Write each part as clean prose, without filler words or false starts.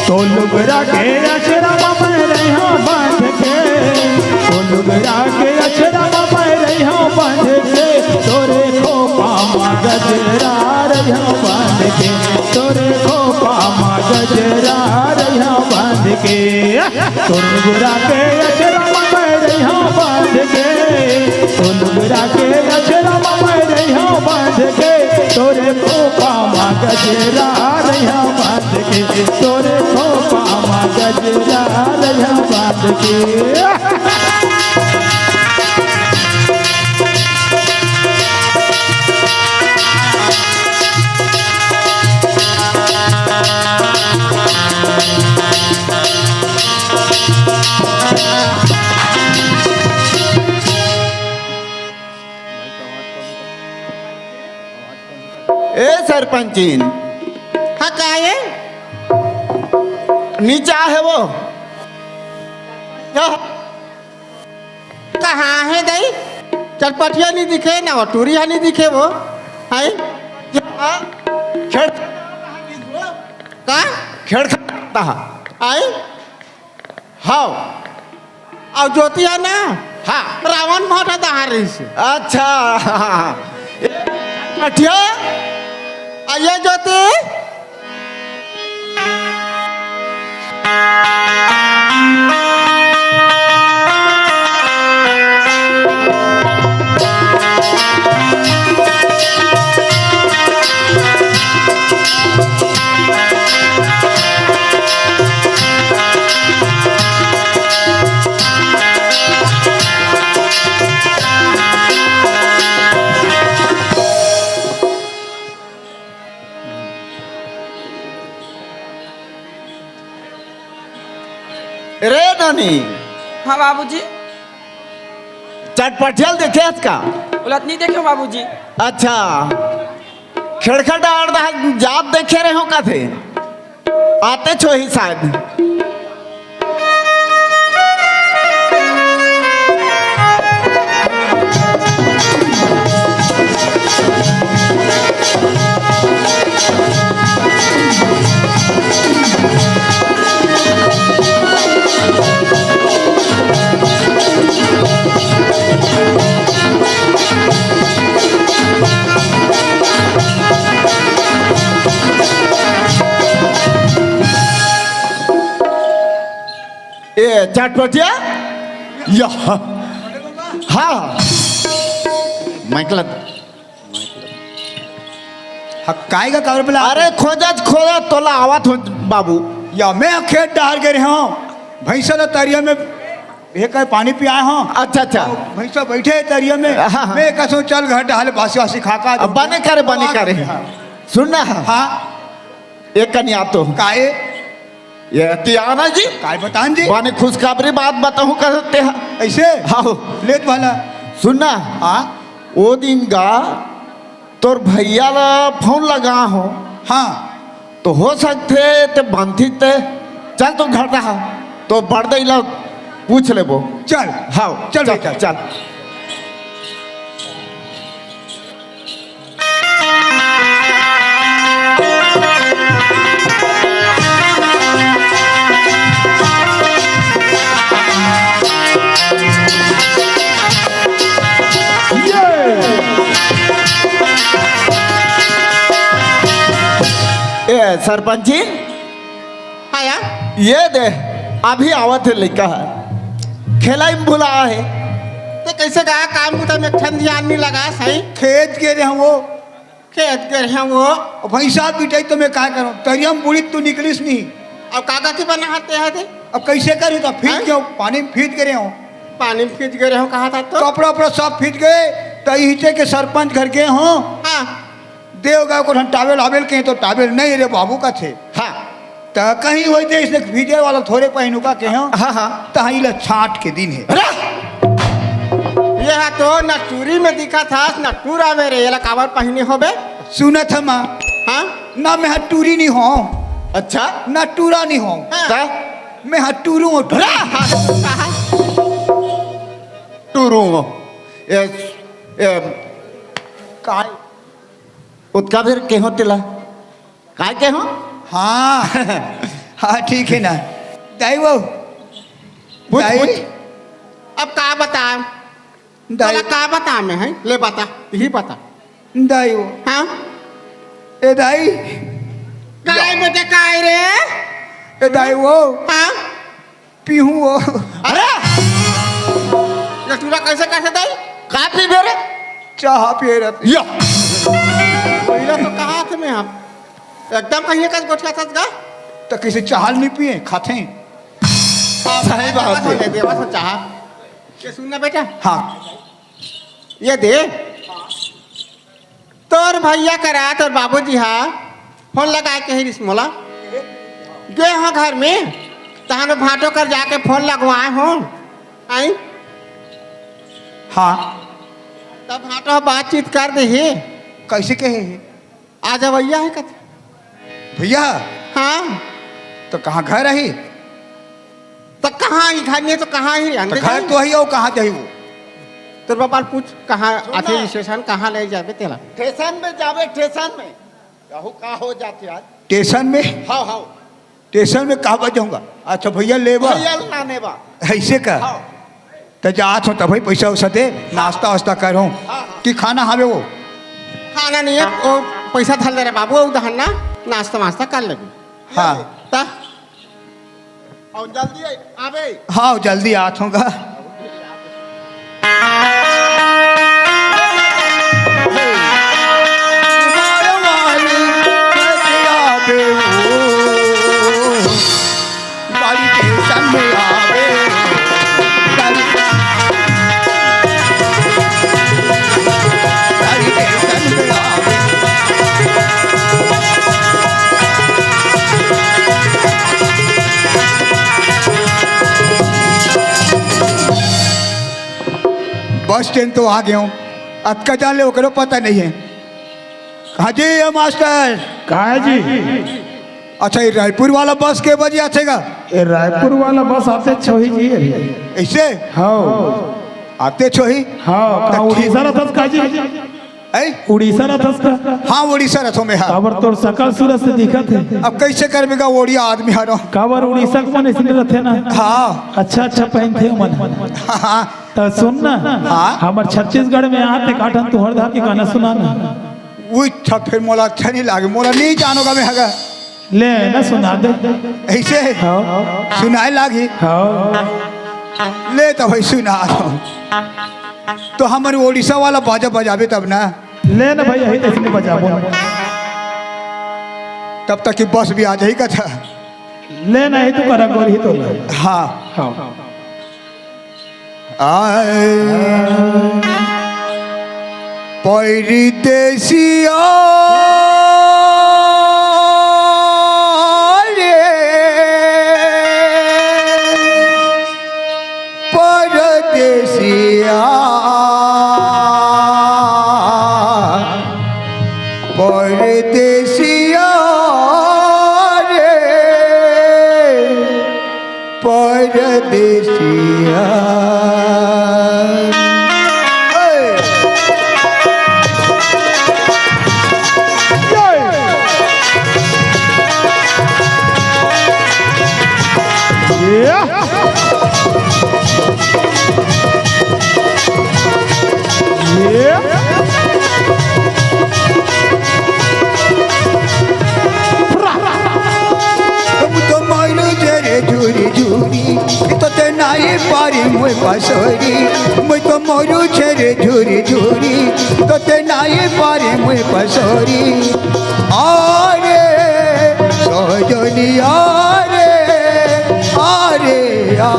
तो लुगरा के अशरम में रहा बांध के, तो लुगरा के अशरम में रहा बांध के, तोरे खोपा मा गजरा रहा बांध के, तोरे खोपा मा गजरा रहा बांध के, तो लुगरा के अशरम में रहा बांध के, तो लुगरा के अशरम में रहा बांध के, तोरे खोपा मा गजरा रहा बांध के, तोरे खोपा मा गजरा रहा बांध के। ए सरपंचीन, हाँ क्या है? नीचा है वो कहाँ है दई? चरपटिया नहीं दिखे ना वो टूरिया नहीं दिखे वो है खेड़ का खेड़ता आई हाँ और ज्योति है ना हाँ रावण मोटा दहार रही से अच्छा मठिया आइए ज्योति रे नानी हाँ बाबूजी। चटपटियल देखे आज का उलट नहीं देखे बाबूजी। अच्छा खिड़खड़ा अर्धा जात देखे रहे हो का थे आते छो ही शायद ए चटपटिया या हाँ माइकल हक्काई का काबर पे अरे खोजा खोजा तोला आवत हो बाबू या मैं खेत डाल गए हूँ भैंसा तो तरिया में एक पानी पिया हूँ। अच्छा अच्छा भैंसा बैठे तरिया में हाँ। मैं कसो चल घर डाल बासी वासी खाका अब बने करे सुनना हाँ एक कन्या तो काए ये तियाना जी काय बतान जी बने खुशखबरी बात बताऊं करते हैं ऐसे हाँ लेत वाला सुनना हाँ वो दिन गा तोर भैया ला फोन लगा हो हाँ तो हो सकते ते बंधी ते चल तू घर रहा तो बढ़ दे ला पूछ ले वो चल हाँ चल चल बेटा। चल ए सरपंच जी हाँ यार ये दे अभी आवत है लड़का है खेला ही भुला है तो कैसे गया काम को तो ठंड ध्यान नहीं लगा सही खेत के रहे वो खेत कर हैं वो और भैंसा पिटाई तो मैं क्या करूँ तरिया में बुढ़ी तू निकलिस नहीं और कागज की बनाते हैं थे अब कैसे करी तो फीट हाँ? क्यों पानी में फीट गए हूँ पानी में फीट गए हो कहा था तो कपड़ा उपड़ा सब फीट गए तो हिचे के सरपंच घर के हों हाँ देव गाँव को टावेल आवेल के तो टावेल नहीं रे बाबू का थे हाँ तो कहीं वही थे इसने भीजे वाला थोड़े पहनू का के हों हाँ हाँ तो ला छाट के दिन है अरे यह तो न टूरी में दिखा था न टूरा में रे ये काबर पहने हो बे सुनत है माँ हाँ ना मैं टूरी नहीं हूँ अच्छा ना टूरा नहीं हूँ हाँ। मैं टूरू हूँ कहा टूरू काय उत्का फिर के हो तिला काय के हो हाँ हाँ ठीक है ना दाई वो पूछ दाई पूछ अब का बता दाई तोला का बता मैं है ले बता ही बता दाई वो हाँ ए दाई काय बेटे काय रे ए दाई वो हाँ पीहू वो अरे ये तूरा कैसे कैसे दाई का पी बेरे चाह पिए रहते यो पहिला तो कहा थे मैं हम एकदम कहीं का गोठिया था का तो किसी चाहल नहीं पिए खाते हैं सही बात है। है देवा तो चाह के सुनना बेटा हाँ ये दे तोर भैया करा तोर बाबूजी हा फोन लगा के ही मोला गए हो घर में तहन भाटो कर जाके फोन लगवाए हो आई हाँ तब भाटो बातचीत कर दे ही कैसे कहे आज भैया है कथे भैया हाँ तो कहाँ घर रही तो कहाँ ही घर में तो कहाँ ही तो अंदर घर तो ही और कहाँ जाही वो तोर बाबा पूछ कहाँ आते स्टेशन कहाँ ले जाबे तेला स्टेशन में जावे स्टेशन में कहू का हो जाते आज स्टेशन में हाँ हाँ स्टेशन में कहाँ बजाऊंगा अच्छा भैया लेबा भैया लाने बा ऐसे का हाँ तो जात हो तब भाई पैसा वैसा दे नाश्ता वास्ता करो कि खाना हवे वो खाना नहीं है वो पैसा धल दे रे बाबू उधर ना नाश्ता वास्ता कर लेगी हाँ ता और जल्दी आवे हाँ जल्दी आत होगा बस स्टैंड तो आ गया हूँ अब का जान ले वो पता नहीं है हाँ जी ये मास्टर कहा है जी अच्छा ये रायपुर वाला बस के बजे आतेगा ये रायपुर वाला बस आते छोही जी ऐसे हाँ आते छोही हाँ कहाँ उड़ीसा रथस का जी ऐ उड़ीसा रथस का हाँ उड़ीसा रथों में हाँ काबर तोर सकल सूरत से दिखत है अब कैसे करबेगा ओडिया आदमी हारो काबर उड़ीसा को मन इसलिए रथे ना हाँ अच्छा अच्छा पहनते हो मन हाँ तो सुन ना हाँ। हमार छत्तीसगढ़ में आते काठन तुहर धार के गाना सुना ना वो था फिर मोला अच्छा नहीं लागे मोला नहीं जानोगा मैं हगा ले ना सुना दे ऐसे हाँ सुनाए लागी हाँ ले तो भाई सुना दो तो हमारे ओडिशा वाला बाजा बजावे तब ना ले ना भाई यही तो इसलिए बजाबो तब तक कि बस भी आ जाएगा था ले ना ही तो करा गोर ही तो ले हाँ हाँ आए परदेसिया रे परदेसिया परदेसिया रे परदेसिया झूरी झूरी तो ते नाई पारी मुई पासोरी मुई तो मोरू छेरे झूरी झूरी तो ते नाई पारी मुई पासोरी आरे सोजनी आरे आरे आ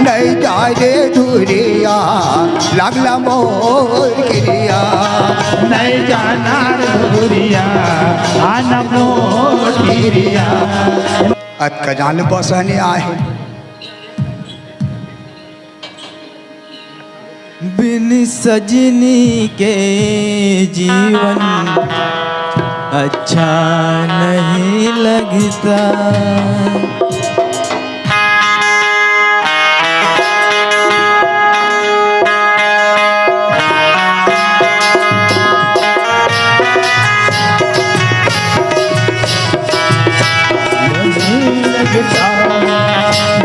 नहीं जा रे धुरिया लागला मोर गिरिया नहीं जाना धुरिया आना मोर गिरिया अत का जान बसने आए बिन सजनी के जीवन अच्छा नहीं लगता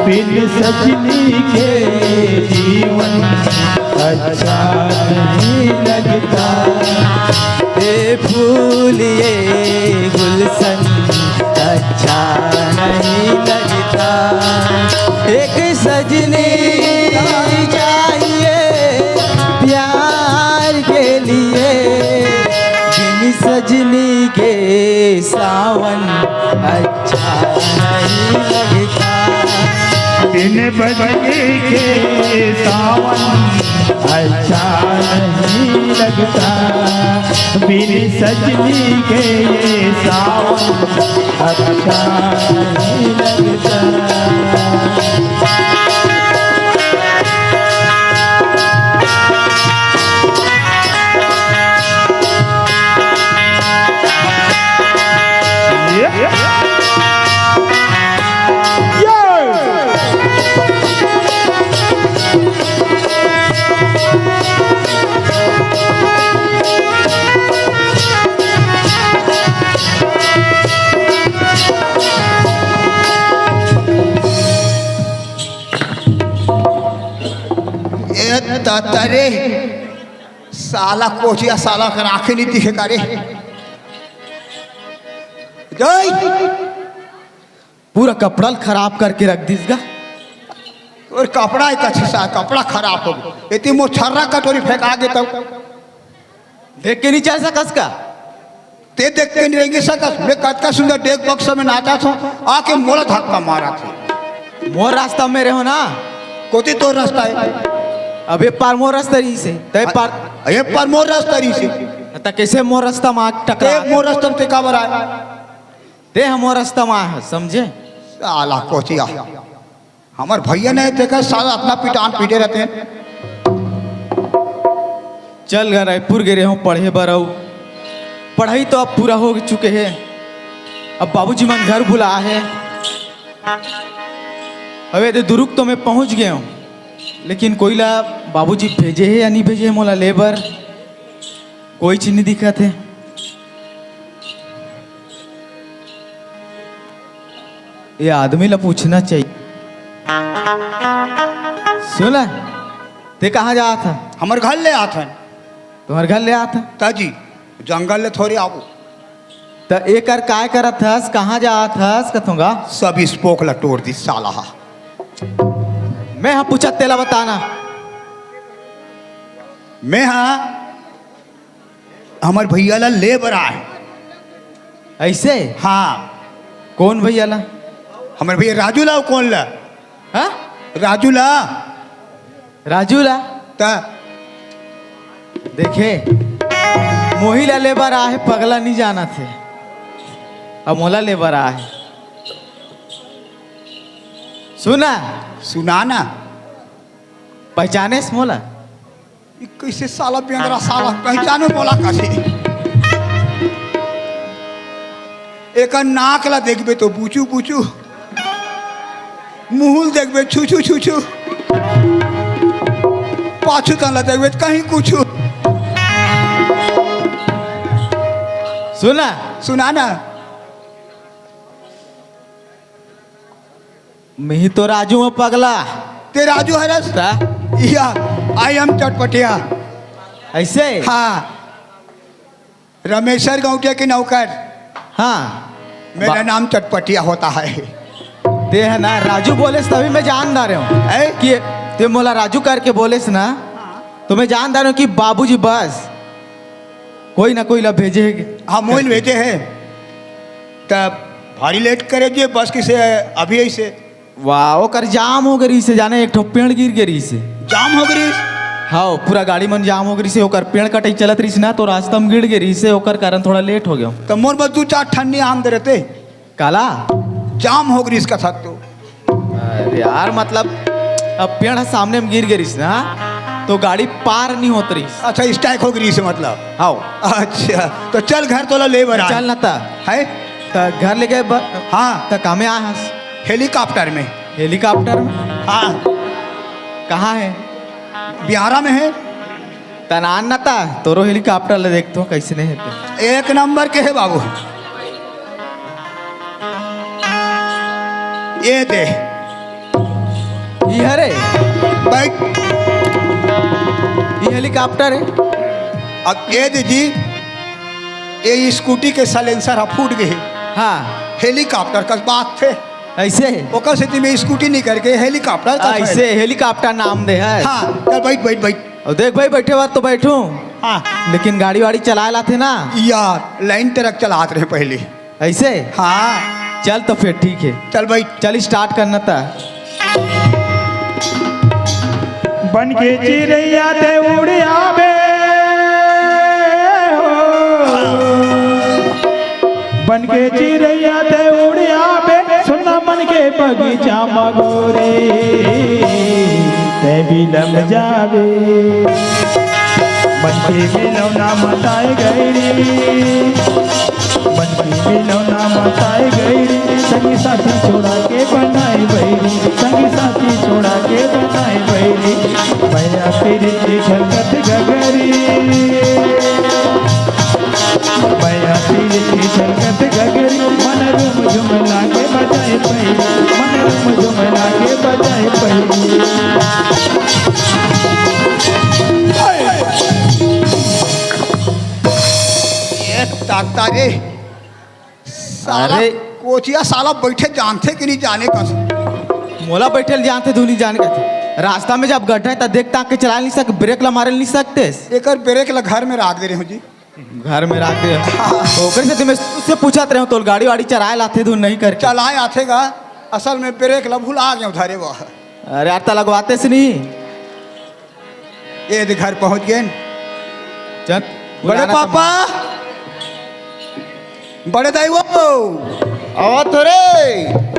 बिन सजनी के जीवन अच्छा नहीं लगता। ये फूल ये गुलशन अच्छा नहीं लगता। एक सजनी चाहिए प्यार के लिए, बिन सजनी के सावन अच्छा नहीं लगता। बिन बजनी के सावन अच्छा नहीं लगता। बिन सजनी के ये सावन अच्छा नहीं लगता। तरे साला कोचिया साला कर आंखें नहीं दिखे करे। जय पूरा कपड़ा खराब करके रख दीसगा। और कपड़ा एक अच्छा सा कपड़ा खराब हो गया। इतनी मोछर्रा कटोरी फेंका दे तब देख के नहीं चल सकस का। ते देख के नहीं रहेंगे सकस। मैं कतका सुंदर डेक बक्स में नाचा था, आके मोला धक्का मारा था। मोर रास्ता में रहो ना, कोती तो रास्ता है अबे पार मोर रास्ता रही से तय पार ये पर मोर रास्ता रही से त कैसे मोर रास्ता में टकरा ते मोर रास्ता में का बरा ते हम मोर रास्ता में है समझे। साला कोचिया हमार भैया ने देखा साला अपना पिटान पीटे रहते हैं। चल घर रायपुर गिरे हूँ पढ़े बरऊ। पढ़ाई तो अब पूरा हो चुके हैं। अब बाबूजी मन घर बुला है। अबे तो दुरुक तो मैं पहुंच गया हूँ, लेकिन कोई ला बाबूजी भेजे है या नहीं भेजे है मोला लेबर कोई चीज नहीं दिखा थे। ये आदमी ला पूछना चाहिए। सुना ते कहाँ जा था? हमारे घर ले आते हैं तुम्हारे घर ले आता ताजी जंगल ले थोड़ी आबू तो एक कर काय करत थस? कहाँ जा थस कथूंगा? सब स्पोक ला तोड़ दी साला। मैं हाँ पूछा तेला बताना। मैं हाँ हमारे भैया ला ले बरा है। ऐसे हाँ कौन भैया ला? हमारे भैया राजू ला कौन ला? हाँ राजू ला राजू ला ता देखे मोहिला लेबर आ है, पगला नहीं जाना थे। अब मोला लेबर आ है। सुना सुना ना पहचाने से मोला? ये कैसे साला पेंदरा साला पहचानो बोला कैसे? एक नाक ला देखबे तो बूचू बूचू, मुहुल देखबे छू छू छू छू, पाछू तला देखबे कहीं कुछ। सुना सुना ना मैं तो राजू में पगला। ते राजू है रास्ता या आई एम चटपटिया। ऐसे हाँ रमेश्वर गौटिया के नौकर। हाँ मेरा नाम चटपटिया होता है। ते है ना राजू बोले से तभी मैं जानदार हूँ ऐ? कि ते मोला राजू करके बोले से ना, तो मैं जानदार हूँ कि बाबूजी बस कोई ना कोई ला भेजे है। हाँ मोबाइल भेजे हैं तब भारी लेट करे जे बस किसे अभी ऐसे वाह कर जाम हो गई से जाने एक ठो पेड़ गिर गई से जाम हो गई। हाँ पूरा गाड़ी मन जाम हो गई से ओकर पेड़ कटई चलत रही ना, तो रास्ता में गिर गई से ओकर कारण थोड़ा लेट हो गया। तो मोर बस 2-4 ठंडी आम दे रहते काला जाम हो गई इसका साथ तो। अरे यार मतलब अब पेड़ सामने में गिर गई ना, तो गाड़ी पार नहीं होत रही। अच्छा स्ट्राइक हो गई से मतलब। हाँ अच्छा तो चल घर तो ले बरा चल ना था है। तो घर ले गए हाँ तो कामे आए हस हेलीकॉप्टर में। हेलीकॉप्टर में हाँ कहाँ है? बिहारा में है। तनान ना था तोरो हेलीकॉप्टर ले देखते हो कैसे नहीं है। एक नंबर के है बाबू। ये दे ये रे बैठ। ये हेलीकॉप्टर है। अब ये दीदी ये स्कूटी के साइलेंसर फूट गए। हाँ हेलीकॉप्टर का बात थे ऐसे ओकर से में स्कूटी नहीं करके हेलीकॉप्टर का ऐसे हेलीकॉप्टर नाम दे है। हाँ चल बैठ बैठ बैठ। और देख भाई बैठे बात तो बैठूं, हाँ लेकिन गाड़ी वाड़ी चलाए लाते ना यार लाइन ट्रक चलाते रहे पहले। ऐसे। हाँ चल तो फिर ठीक है, चल बैठ। चल स्टार्ट करना था। बन के चिड़ैया ते उड़ आवे हो, बन के चिड़ैया ते उड़ आवे, सुना मन के बगीचा मगोरे ते बिलम जावे। बन के मिलौना मताए गईरी, बन के मिलौना मताए गईरी, संगी साथी छोड़ा के बनाए बैरी, संगी साथी छोड़ा के बनाए बैरी, भैया तेरी झलकत गगरी, भैया तेरी झलकत गगरी, मन रुम झुम लागे बजाए बैरी, मन रुम झुम लागे बजाए बैरी। ये ताकता रे साला अरे। कोचिया साला बैठे जानते कि नहीं जाने का। मोला बैठे जानते तू नहीं जाने का थे। रास्ता में जब गड्ढा है तब देख ताक के चला नहीं सकते, ब्रेक ला मारे नहीं सकते। एक ब्रेक ला घर में रख दे रहे हो जी। घर में रख दे ओकर से तुम्हें उससे पूछत रहे हो तो गाड़ी वाड़ी चलाए लाते तू नहीं करके। चलाए आथेगा असल में ब्रेक ला भुला गया उधारे वह। अरे यार लगवाते से नहीं। ये घर पहुंच गए। चल बड़े पापा बड़े दाई वो आवा तो रे।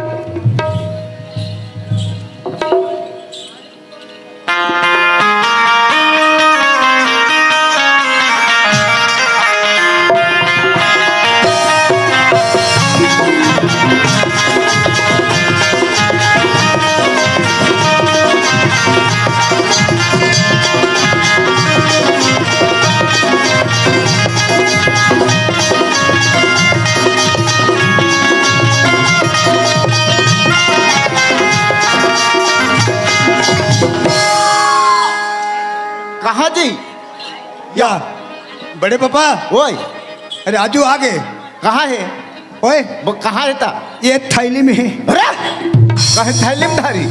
कहाँ जी? या बड़े पापा ओए राजू आ गए। कहाँ है? ओए वो कहाँ रहता? ये थैली में है। अरे कहे थैली में धारी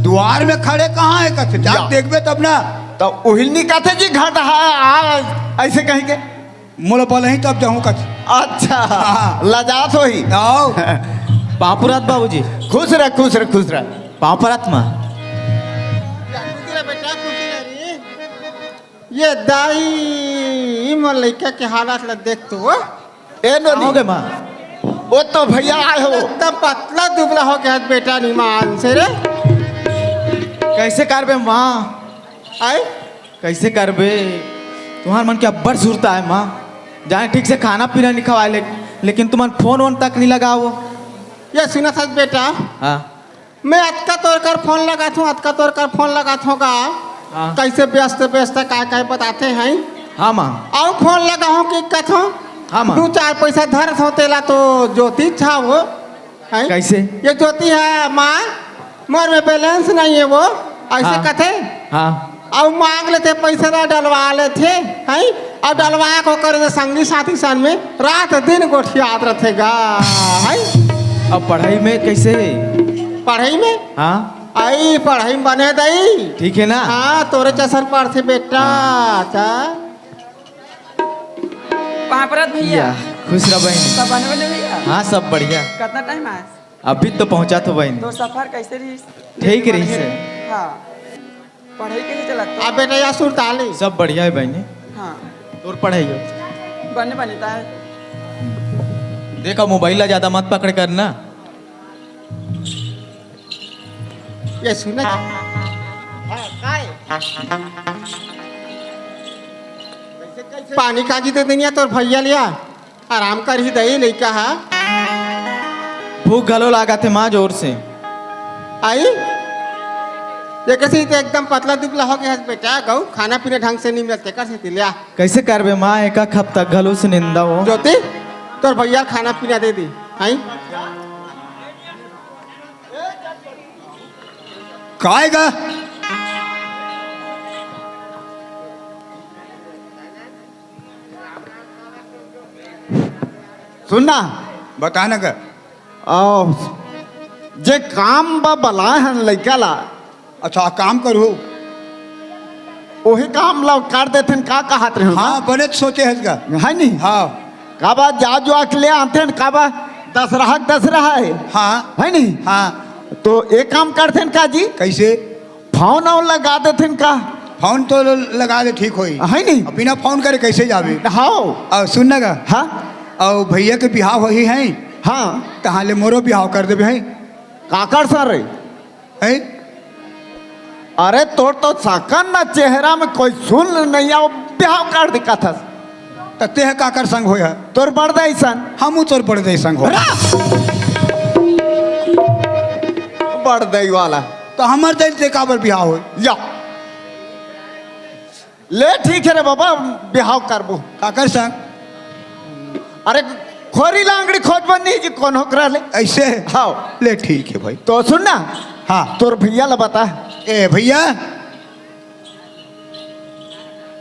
द्वार में खड़े कहाँ है कथे जा या। देखबे तब ना। तो उहिलनी कहते जी घाट ऐसे कहीं के। मोला बोले ही तब जाऊँ कथे। अच्छा हाँ। लजात हो ही। आओ पापुरात बाबूजी। खुश रह खुश रह खुश रह। पापुरात माँ बेटा खुशी रही। ये दाई मोर लड़का के हालात ला देख तो ए नोनी आओगे माँ। वो तो भैया आए हो। एकदम पतला दुबला हो गया बेटा नीमान से रे। कैसे करबे माँ, आए कैसे करबे? तुम्हार मन के अब्बर सुरता है माँ, जाने ठीक से खाना पीना नहीं खवाए लेकिन तुम्हारे फोन वोन तक नहीं लगाओ। ये सुना था बेटा, हाँ मैं अतका तोड़ कर फोन लगाता हूँ, अतका तोड़ कर फोन लगाता होगा। हाँ। कैसे व्यस्त व्यस्त काय बताते हैं। हाँ माँ। आओ फोन लगाऊं कि कथों हाँ माँ। 2-4 पैसा धरत हो तेला तो ज्योति था वो है? कैसे? ये ज्योति है माँ, मोर में बैलेंस नहीं है वो ऐसे हाँ। कथे। हाँ अब मांग लेते पैसा ना डलवा लेते हैं। अब डलवा को कर संगी साथी सन में रात दिन गोठियात रहेगा है। अब पढ़ाई में कैसे? पढ़ाई में हाँ आई पढ़ाई में बने दई। ठीक है ना। हाँ तोरे चसन पढ़ते बेटा। अच्छा पापरात भैया खुश रह बहन। सब बनवे भैया। हाँ सब बढ़िया। कितना टाइम आया? अभी तो पहुँचा तो बहन। तो सफर कैसे रही? ठीक रही से। हाँ पढ़ाई कैसे चला? अब बेटा या सुरताली सब बढ़िया है बहनी। हाँ और पढ़ाई हो बने बनता है। देखा मोबाइल ला ज्यादा मत पकड़ करना। ये सुना पानी काजी दे देनिया तोर भैया लिया आराम कर ही दही लड़का है। भूख गलो लगा थे माँ जोर से। आई ये कैसे तो एकदम पतला दुबला हो गया बेटा। गऊ खाना पीना ढंग से नहीं मिलते कैसे लिया। कैसे करबे माँ, एक हफ्ता गलो से निंदा हो। ज्योति तोर भैया खाना पीना दे दी। आई काएगा सुनना बताना का आओ जे काम बा बला हन लइका ला अच्छा काम करो वही काम ला कर देते का कहत रहे हाँ बने तो सोचे है इसका है नहीं हाँ काबा जा जो अकेले आते हैं काबा दस रहा है हाँ है नहीं हाँ तो एक काम करते हैं का जी कैसे फोन और लगा देते हैं का फोन तो लगा दे ठीक होई है नहीं अब बिना फोन करे कैसे जावे हाँ और सुनना का हाँ और भैया के बिहाव वही है हाँ तहाले मोरो बिहाव कर देवे है काकर सर हैं? अरे तोर तो सकन ना चेहरा में कोई सुन नहीं आओ बिहाव कर दिक्कत था तते है काकर संग होया तोर बढ़ दे सन हम तोर पड़ दे संग हो बढ़ दे वाला तो हमार दिल से काबर बिहाव हो या ले ठीक है रे बाबा बिहाव करबो काकर संग अरे खोरी लांगड़ी खोज बनी जी कौन हो करा ले ऐसे हाँ ले ठीक है भाई तो सुन ना हाँ तोर भैया ला बता ए भैया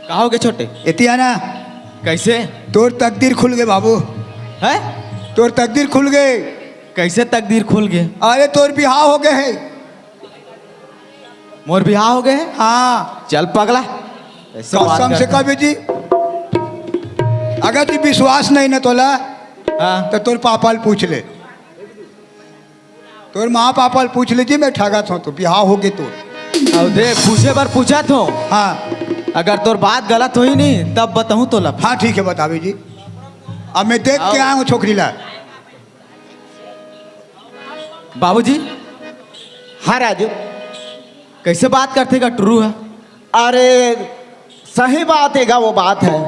कहोगे छोटे इतिया ना कैसे तोर तकदीर खुल गए बाबू है तोर तकदीर खुल गए कैसे तकदीर खुल गए अरे तोर बिहाव हो गए है मोर बिहार हो गए हैं? हाँ चल पगला ऐसे बात कसम से करता है। कभी जी अगर तू विश्वास नहीं न तोला हाँ तो तोर पापा पूछ ले तोर माँ पापा पूछ ले जी मैं ठगत हूँ तो बिहाव हो गए तो अब देख पूछे बार पूछा तो हाँ अगर तोर बात गलत हुई नहीं तब बताऊँ तो लब हाँ ठीक है बतावे जी अब मैं देख के आया हूँ छोकरी ला बाबूजी हाँ राजू कैसे बात करते का ट्रू है अरे सही बात है वो बात है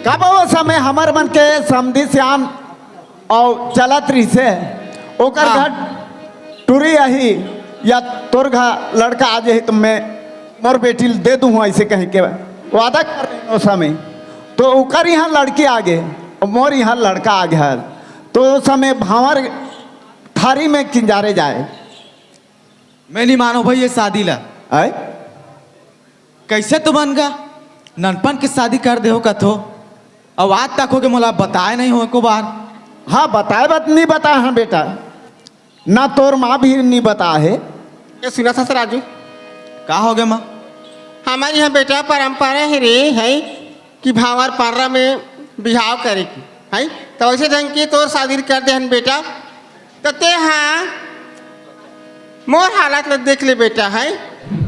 कब वो समय हमार मन के समधी श्याम और चलत रही से ओकर हाँ। घर टूरी यही या तोर घर लड़का आ जाए तो मैं मोर बेटी दे दूँ ऐसे कहीं के वादा कर रही हूँ उस समय तो ओकर यहाँ लड़की आ गए और मोर यहाँ लड़का आ गया तो उस समय भावर थारी में किंजारे जाए मैं नहीं मानो भाई ये शादी ला आए कैसे तू बन गा ननपन की शादी कर दे हो कथो अब आज तक हो के मोला बताए नहीं हो को बार हाँ बताए बात नहीं बताया हाँ बेटा ना तोर माँ भी नहीं बता है ये सुना था सर राजू का हो गए माँ हमारे यहाँ बेटा परंपरा है रे है कि भावर पार्रा में बिहाव करे की है तो ऐसे ढंग की तोर शादी कर दे हन बेटा तो ते हाँ मोर हालत ला देख ले बेटा है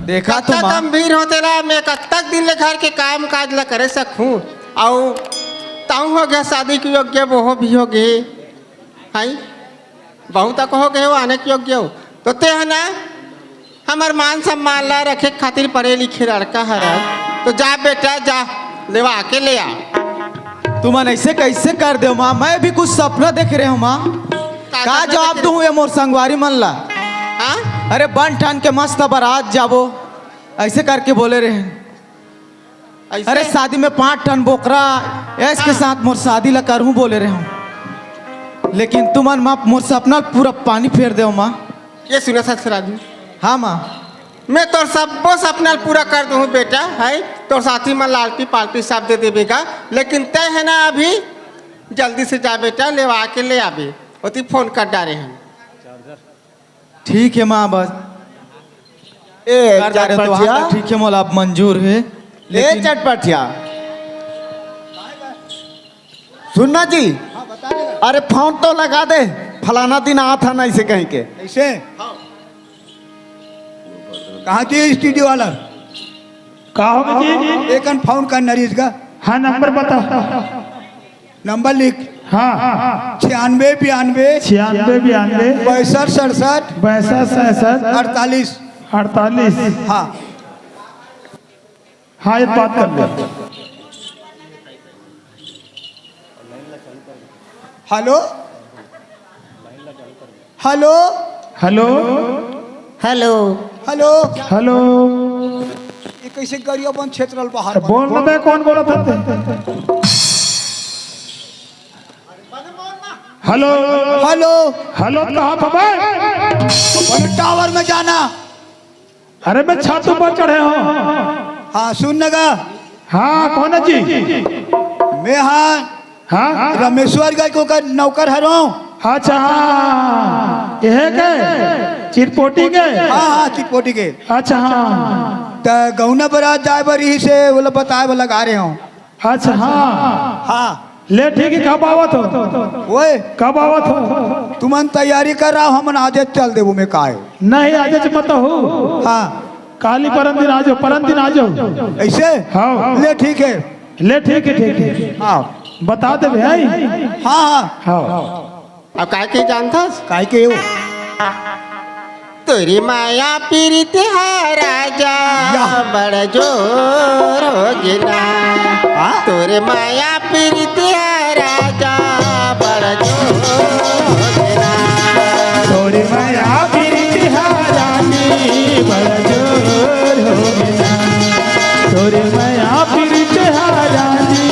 देखा तो कत्ता माँ गंभीर होते ला मैं कत्तक दिन ले घर के काम काज ला करे सकूँ और ताऊ हो गया शादी के योग्य वो भी हो गए है बहु तक हो गए हो आने के योग्य हो तो ते है ना हमार मान सम्मान ला रखे खातिर पढ़े लिखे लड़का है तो जा बेटा जा लेवा के ले आ तुम ऐसे कैसे कर दे माँ मैं भी कुछ सपना देख रहे हूँ माँ का जवाब दूँ ये मोर संगवारी मन ला हाँ अरे बन ठान के मस्त बारात जाबो ऐसे करके बोले रहे ऐसे? अरे शादी में 5 टन बोकरा ऐस के साथ मोर शादी ला करूँ बोले रहे हूँ लेकिन तुमन माँ मोर सपना पूरा पानी फेर दे माँ ये सुना सच राजू हाँ माँ मैं तोर सबो सपना पूरा कर दूँ बेटा है तोर साथी में लालटी पाल्टी सब दे देवेगा लेकिन तय है ना अभी जल्दी से जा बेटा लेवा के ले आबे होती फोन कर डाले हैं ठीक है माँ बस ए कर जा रहे हो तो वहाँ चटपटिया तक ठीक है मोला अब मंजूर है ए लेकिन चटपटिया सुनना जी अरे फोन तो लगा दे फलाना दिन आ था ना इसे कहीं के ऐसे कहाँ थी स्टूडियो वाला का होगा जी एक फोन कर नरीश का हाँ नंबर बता नंबर लिख हाँ 96 92 96 92 62 67 62 48 68 हाँ हाँ ये बात कर ले hello hello hello hello hello hello ये कैसे गरिया बंद क्षेत्र बाहर बोल ना मैं कौन बोला था हेलो हेलो हेलो कहाँ पर अपने टावर में जाना अरे मैं छत पर चढ़े हो। हाँ सुन नगा, हाँ कौन है जी? मैं हाँ रमेश्वर गाय को नौकर हरो। अच्छा हाँ यह के चिरपोटी के। हाँ चिपोटी के। अच्छा हाँ तो गौना बरात जाए बरी से बोला बताए वाला गा रहे हो। अच्छा हाँ हाँ ले ठीक है। कब आवत हो? ओए कब आवत हो? तुमन तैयारी कर रहा हो, हम आज चल देबू में काहे। नहीं आज मत हो। हाँ काली परम दिन आ जाओ, परम दिन आ जाओ। ऐसे हाँ ले ठीक है। ले ठीक है ठीक है। हाँ बता दे भाई। हाँ हाँ अब काय के जानता काहे के हो? तोरी माया पीरित है राजा बड़ जोर हो गिना। तोरे माया पीरित है राजा बड़ जोर हो गिना। तोरी माया पीरित है रानी बड़ जोर हो गिना। तोरी माया पीरित है रानी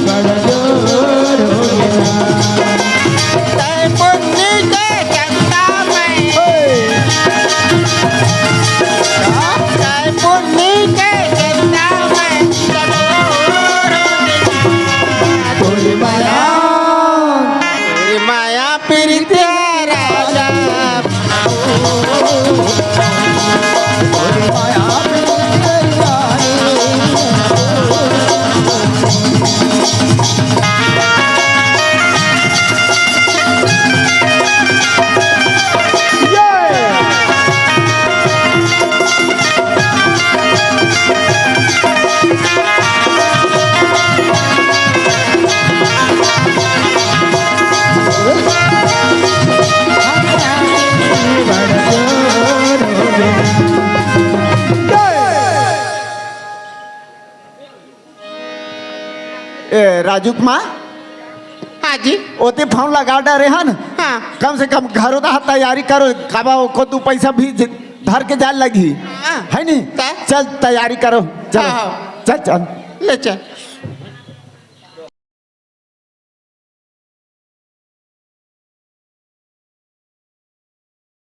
बड़ जोर हो गिना। तै पुण्य के चंदा में तै पुण्य के चंदा में जरूर हो गिना। तोरी माया तोरी माया पीरित है राजा राजू कुमार हाँ जी ओते फोन लगा डरे हन। हाँ कम से कम घरों का तैयारी करो, खावा को तू पैसा भी धर के जाल लगी हाँ। है नहीं। क्या? चल तैयारी करो, चल हाँ, हाँ। चल चल। ले चल।